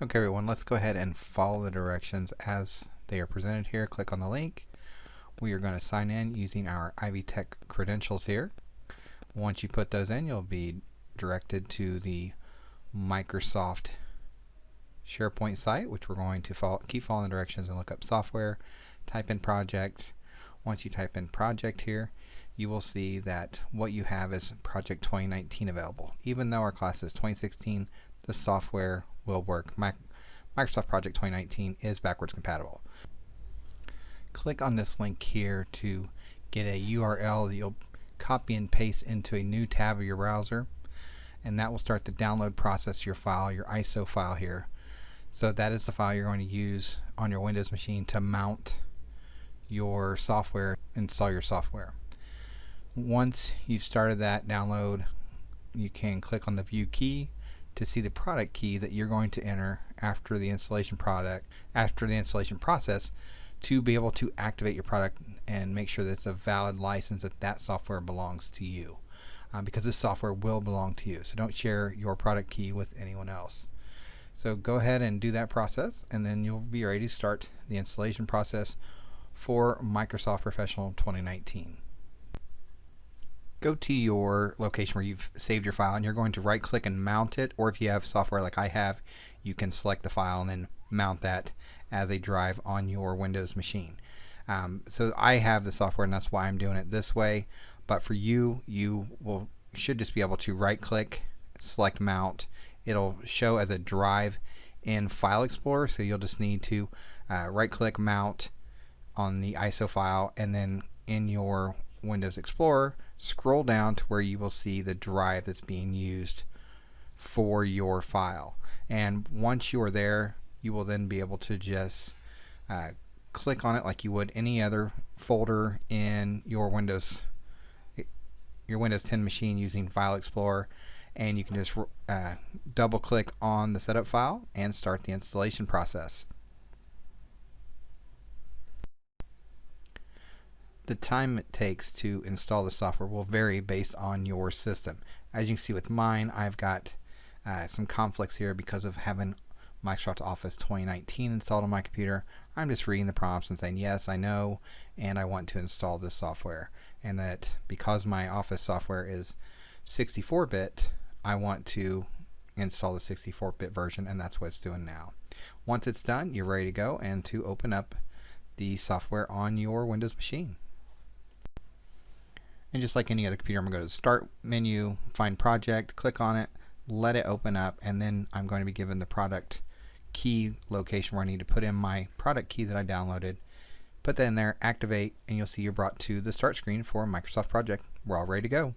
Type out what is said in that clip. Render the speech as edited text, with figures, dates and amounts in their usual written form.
Okay everyone, let's go ahead and follow the directions as they are presented here. Click on the link. We are going to sign in using our Ivy Tech credentials here. Once you put those in, you'll be directed to the Microsoft SharePoint site, which we're going to keep following the directions and look up software, type in project. Once you type in project here, you will see that what you have is Project 2019 available. Even though our class is 2016, the software will work. Microsoft Project 2019 is backwards compatible. Click on this link here to get a URL that you'll copy and paste into a new tab of your browser, and that will start the download process of your file, your ISO file here. So that is the file you're going to use on your Windows machine to mount your software, install your software. Once you've started that download, you can click on the view key to see the product key that you're going to enter after the installation process to be able to activate your product and make sure that it's a valid license, that software belongs to you, because this software will belong to you. So don't share your product key with anyone else. So go ahead and do that process, and then you'll be ready to start the installation process for Microsoft Professional 2019. Go to your location where you've saved your file, and you're going to right click and mount it, or if you have software like I have, you can select the file and then mount that as a drive on your Windows machine. So I have the software, and that's why I'm doing it this way, but for you, should just be able to right click, select mount. It'll show as a drive in File Explorer, so you'll just need to right click mount on the ISO file, and then in your Windows Explorer, scroll down to where you will see the drive that's being used for your file. And once you are there, you will then be able to just click on it like you would any other folder in your Windows 10 machine using File Explorer, and you can just double click on the setup file and start the installation process. The time it takes to install the software will vary based on your system. As you can see with mine, I've got some conflicts here because of having Microsoft Office 2019 installed on my computer. I'm just reading the prompts and saying, yes, I know, and I want to install this software. And that because my Office software is 64-bit, I want to install the 64-bit version, and that's what it's doing now. Once it's done, you're ready to go and to open up the software on your Windows machine. And just like any other computer, I'm going to go to the Start menu, find Project, click on it, let it open up, and then I'm going to be given the product key location where I need to put in my product key that I downloaded. Put that in there, activate, and you'll see you're brought to the Start screen for Microsoft Project. We're all ready to go.